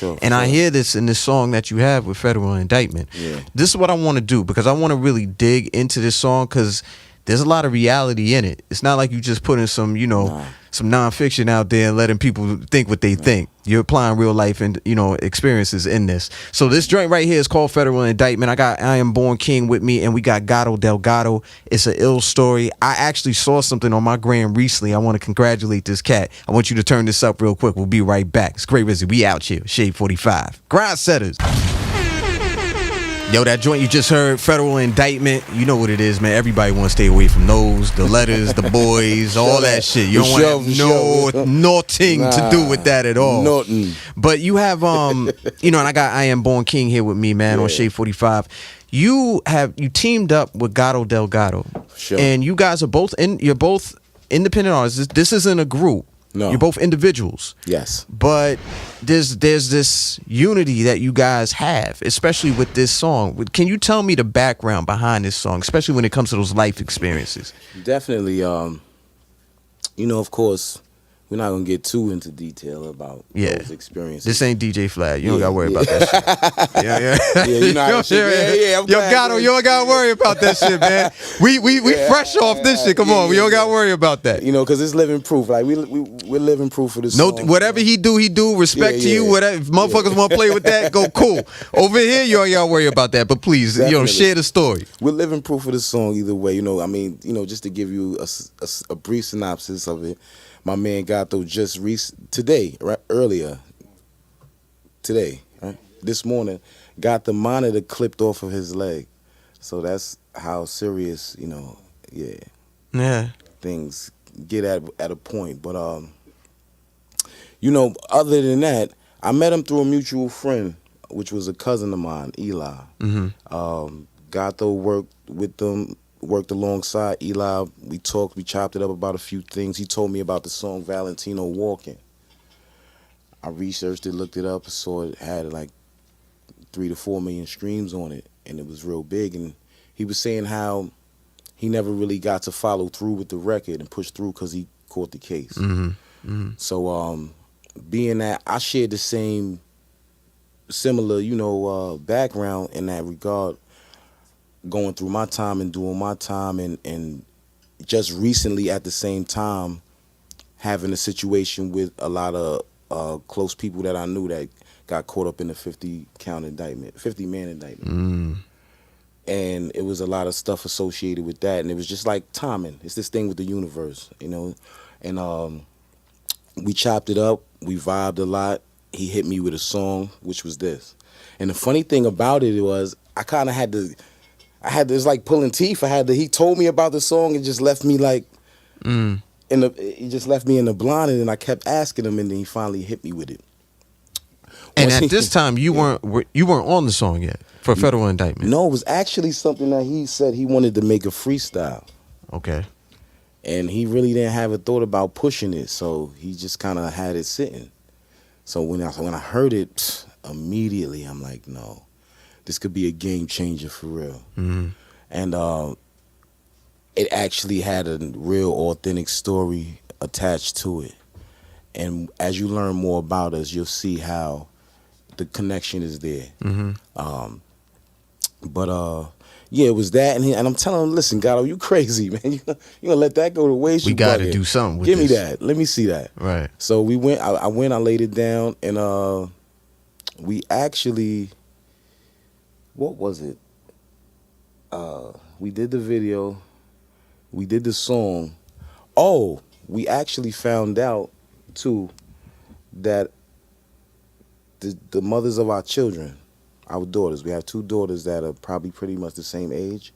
And I hear this in this song that you have with Federal Indictment. Yeah. This is what I want to do, because I want to really dig into this song, because there's a lot of reality in it. It's not like you just putting some, some nonfiction out there and letting people think what they think. You're applying real life and, experiences in this. So this joint right here is called Federal Indictment. I got IAMBORNKING with me, and we got Gato Delgado. It's an ill story. I actually saw something on my gram recently. I want to congratulate this cat. I want you to turn this up real quick. We'll be right back. It's Great Rizzy. We out here. Shade 45. Grind setters. Yo, that joint you just heard, Federal Indictment, you know what it is, man. Everybody want to stay away from those, the letters, the boys, all that shit. You don't want to have nothing to do with that at all. Nothing. But you have, and I got IAMBORNKING here with me, man, on Shade 45. You teamed up with Gato Delgado. Sure. And you guys are you're both independent artists. This isn't a group. No. You're both individuals. Yes. But there's this unity that you guys have, especially with this song. Can you tell me the background behind this song, especially when it comes to those life experiences? Definitely. Of course, we're not going to get too into detail about those experiences. This ain't DJ Flag. You don't got to worry about that shit. Yeah, you know how Yo, Gato, you don't got to worry about that shit, man. We fresh off this shit. Come on. We don't got to worry about that. Because it's living proof. Like, we're living proof of this song. Whatever he do. Respect to you. Whatever. If motherfuckers want to play with that, go cool. Over here, you don't got to worry about that. But please, share the story. We're living proof of the song either way. Just to give you a brief synopsis of it. My man Gato just today, this morning, got the monitor clipped off of his leg. So that's how serious, things get at a point. But other than that, I met him through a mutual friend, which was a cousin of mine, Eli. Mm-hmm. Gato worked with them. Worked alongside Eli. We talked, we chopped it up about a few things. He told me about the song Valentino Walking. I researched it, looked it up, saw it had like 3 to 4 million streams on it, and it was real big. And he was saying how he never really got to follow through with the record and push through because he caught the case. Mm-hmm. Mm-hmm. So being that I shared the similar, background in that regard, going through my time and doing my time, and just recently at the same time having a situation with a lot of close people that I knew that got caught up in the 50-man indictment. And it was a lot of stuff associated with that, and it was just like timing. It's this thing with the universe, and we chopped it up, we vibed a lot. He hit me with a song, which was this. And the funny thing about it was I kind of had to, it's like pulling teeth. He told me about the song and just left me like, he just left me in the blind, and then I kept asking him, and then he finally hit me with it. And at this time, you weren't on the song yet for Federal Indictment. No, it was actually something that he said he wanted to make a freestyle. Okay. And he really didn't have a thought about pushing it, so he just kind of had it sitting. So when I heard it, immediately I'm like, no. This could be a game changer for real. Mm-hmm. And it actually had a real authentic story attached to it. And as you learn more about us, you'll see how the connection is there. Mm-hmm. It was that. And I'm telling him, listen, Gato, you crazy, man. You gonna let that go to waste? We got to do something with Give this. me that. Let me see that. Right. So we went. I laid it down, and we actually... What was it? We did the video. We did the song. Oh, we actually found out, too, that the mothers of our children, our daughters, we have 2 daughters that are probably pretty much the same age,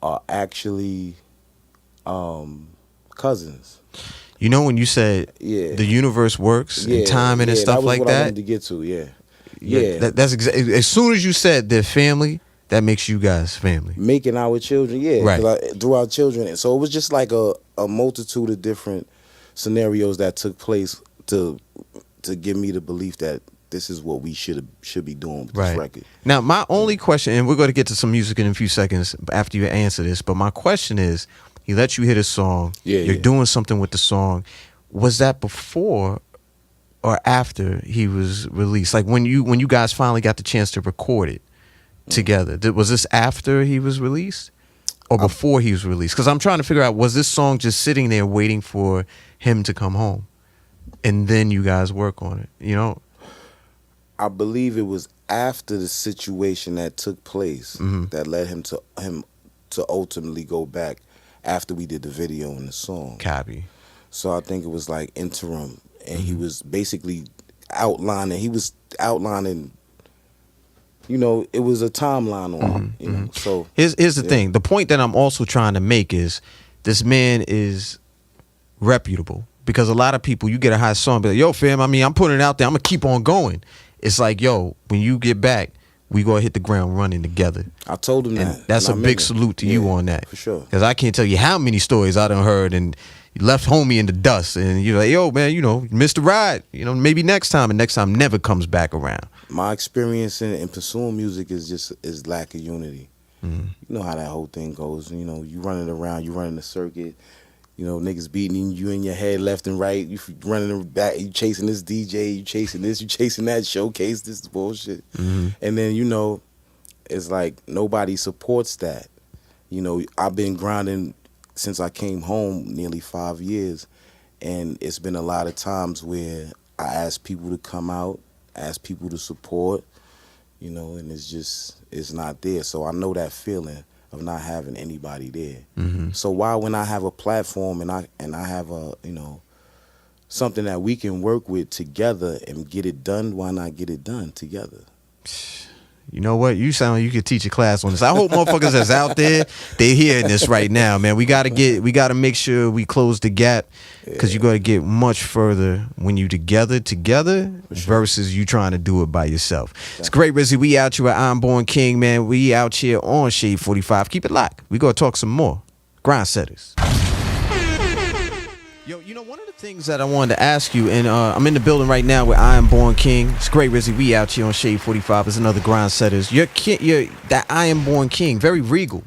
are actually cousins. You know when you said the universe works and timing and stuff like that? that? I wanted to get to, That's exactly. As soon as you said their family, that makes you guys family. Making our children, right. Through our children. So it was just like a multitude of different scenarios that took place to give me the belief that this is what we should be doing with this record. Now, my only question, and we're going to get to some music in a few seconds after you answer this, but my question is, he let you hit a song. You're doing something with the song. Was that before or after he was released? Like when you guys finally got the chance to record it together, was this after he was released or before he was released? Because I'm trying to figure out, was this song just sitting there waiting for him to come home and then you guys work on it, you know? I believe it was after the situation that took place that led him to ultimately go back after we did the video and the song. Copy. So I think it was like interim, and he was basically outlining. You know, it was a timeline on it. You know, so here's the thing. The point that I'm also trying to make is this man is reputable, because a lot of people, you get a hot song, be like, yo, fam, I mean, I'm putting it out there, I'm gonna keep on going. It's like, yo, when you get back, we gonna hit the ground running together. I told him and that. That's a big salute to you on that. For sure. Because I can't tell you how many stories I done heard, and you left homie in the dust, and you're like, yo, man, you know, you missed the ride. You know, maybe next time, and next time never comes back around. My experience in pursuing music is lack of unity. You know how that whole thing goes. You know, you running around, you running the circuit. You know, niggas beating you in your head left and right. You running back, you chasing this DJ, you chasing this, you chasing that showcase, this is bullshit. And then, you know, it's like nobody supports that. You know, I've been grinding since I came home nearly 5 years. And it's been a lot of times where I ask people to come out, ask people to support, you know, and it's not there. So I know that feeling of not having anybody there. So why, when I have a platform and I have a, you know, something that we can work with together and get it done, why not get it done together? You know what? You sound like you could teach a class on this. I hope motherfuckers that's out there, they hearing this right now, man. We gotta make sure we close the gap, because you gotta get much further when you together versus you trying to do it by yourself. It's great, Rizzy. We out here at I'm Born King, man. We out here on Shade 45. Keep it locked. We gonna talk some more. Grind setters. Yo, you know, one of the things that I wanted to ask you, and I'm in the building right now with I Am Born King. It's great, Rizzy. We out here on Shade 45. It's another Grind Setters. You're that I Am Born King, very regal.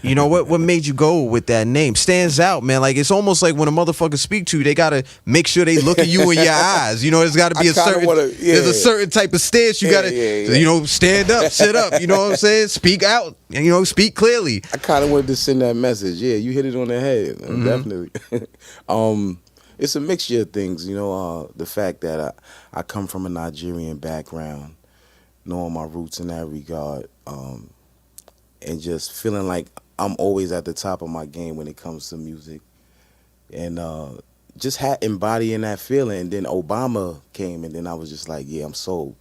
You know, what made you go with that name? Stands out, man. Like, it's almost like when a motherfucker speak to you, they gotta make sure they look at you in your eyes. You know, there's gotta be there's a certain type of stance you gotta, you know, stand up, sit up. You know what I'm saying? Speak out, and you know, speak clearly. I kind of wanted to send that message. Yeah, you hit it on the head, definitely. It's a mixture of things, you know. The fact that I come from a Nigerian background, knowing my roots in that regard, and just feeling like I'm always at the top of my game when it comes to music, and just embodying that feeling. And then Obama came, and then I was just like, yeah, I'm sold.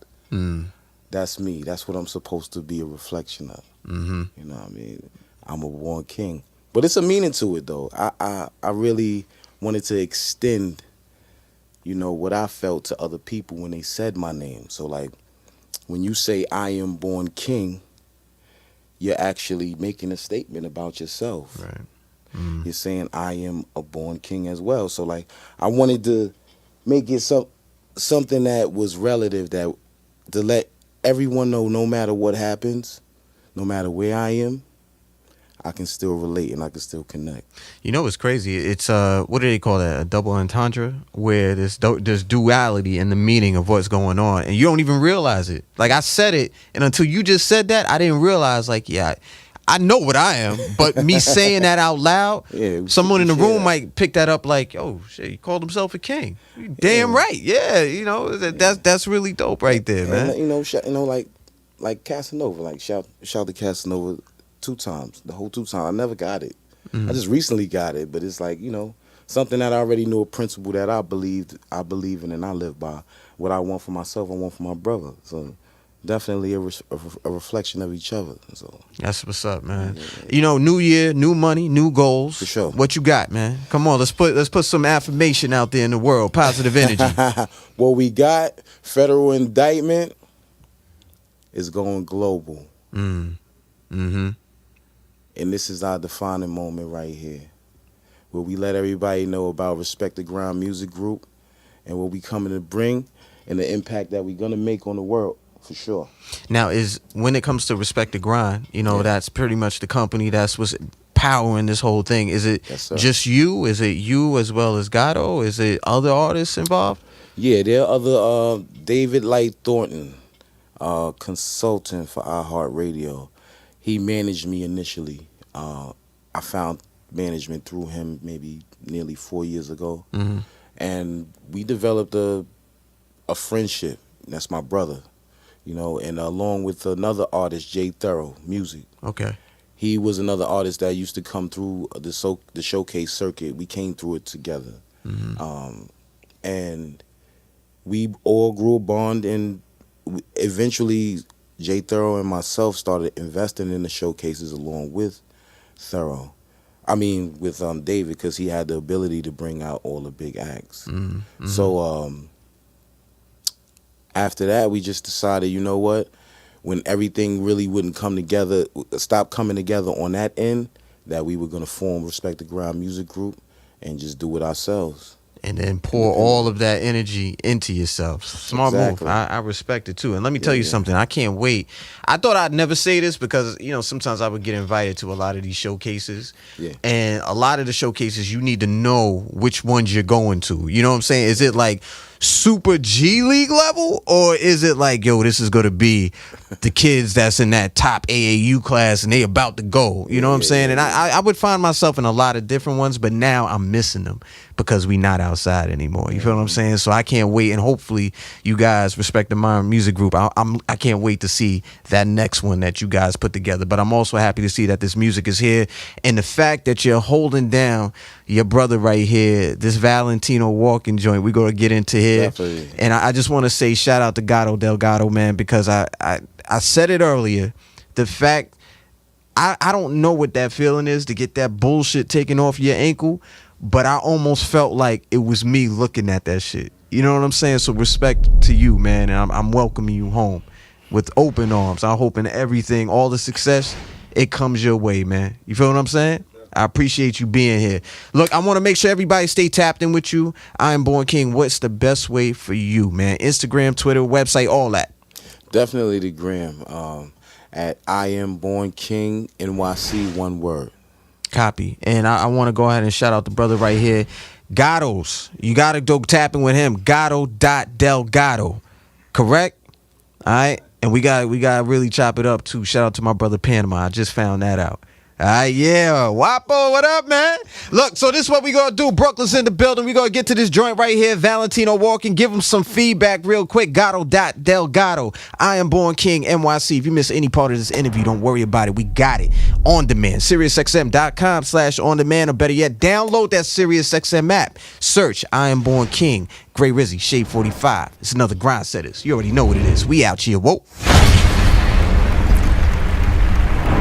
That's me. That's what I'm supposed to be a reflection of. You know what I mean? I'm a born king. But it's a meaning to it, though. I really wanted to extend, you know, what I felt to other people when they said my name. So, like, when you say I am born king, you're actually making a statement about yourself. Right. You're saying I am a born king as well. So, like, I wanted to make it something that was relative, that to let everyone know, no matter what happens, no matter where I am, I can still relate and I can still connect. You know what's crazy? It's what do they call that? A double entendre, where there's duality in the meaning of what's going on, and you don't even realize it. Like, I said it, and until you just said that, I didn't realize. Like, yeah, I know what I am, but me saying that out loud, someone in the room might pick that up. Like, oh shit, he called himself a king. Damn right, yeah. You know, that's really dope right there, man. And, you know, like Casanova, like shout to Casanova. 2 times, the whole 2 times. I never got it. I just recently got it, but it's like, you know, something that I already knew, a principle that I believe in and I live by. What I want for myself, I want for my brother. So definitely a reflection of each other. So that's what's up, man. You know, new year, new money, new goals. For sure. What you got, man? Come on, let's put some affirmation out there in the world, positive energy. What we got, Federal Indictment is going global. And this is our defining moment right here, where we let everybody know about Respect the Ground Music Group and what we coming to bring and the impact that we're going to make on the world, for sure. Now, when it comes to Respect the Grind, you know, that's pretty much the company that's what's powering this whole thing. Is it just you? Is it you as well as Gato? Is it other artists involved? Yeah, there are other David Light Thornton, consultant for iHeartRadio. He managed me initially. I found management through him maybe nearly 4 years ago, and we developed a friendship. That's my brother, you know, and along with another artist, Jay Thorough, music. Okay. He was another artist that used to come through the showcase circuit. We came through it together, and we all grew a bond. And eventually, Jay Thorough and myself started investing in the showcases along with Thorough. I mean, with David, because he had the ability to bring out all the big acts. So after that, we just decided, you know what? When everything really wouldn't come together, stop coming together on that end, that we were going to form Respect the Ground Music Group and just do it ourselves. And then pour all of that energy into yourself. Smart move. I respect it too. And let me tell you something. I can't wait. I thought I'd never say this because, you know, sometimes I would get invited to a lot of these showcases. Yeah. And a lot of the showcases, you need to know which ones you're going to. You know what I'm saying? Is it like super G League level, or is it like, yo, this is going to be the kids that's in that top AAU class and they about to go? You know what I'm saying? And I would find myself in a lot of different ones, but now I'm missing them because we not outside anymore. You feel what I'm saying? So I can't wait, and hopefully you guys Respect the Mind Music Group. I can't wait to see that next one that you guys put together. But I'm also happy to see that this music is here, and the fact that you're holding down your brother right here, this Valentino walking joint, we're gonna get into here. Definitely. And I just want to say shout out to Gato Delgado, man, because I said it earlier. The fact I don't know what that feeling is to get that bullshit taken off your ankle, but I almost felt like it was me looking at that shit. You know what I'm saying? So respect to you, man, and I'm welcoming you home with open arms. I'm hoping everything, all the success, it comes your way, man. You feel what I'm saying? I appreciate you being here. Look, I want to make sure everybody stay tapped in with you. I am Born King. What's the best way for you, man? Instagram, Twitter, website, all that. Definitely the gram at I Am Born King NYC, one word. Copy. And I want to go ahead and shout out the brother right here, Gatos. You got to go tapping with him, Gato.Delgado. Correct? All right. And we got to really chop it up too. Shout out to my brother Panama. I just found that out. All right, yeah. Wapo, what up, man? Look, so this is what we going to do. Brooklyn's in the building. We going to get to this joint right here, Valentino walking. Give him some feedback real quick. Gato.Delgado. I Am Born King, NYC. If you miss any part of this interview, don't worry about it. We got it on demand. SiriusXM.com/on-demand, or better yet, download that SiriusXM app. Search I Am Born King. Gray Rizzy, Shade 45. It's another Grind Setters. You already know what it is. We out here. Whoa.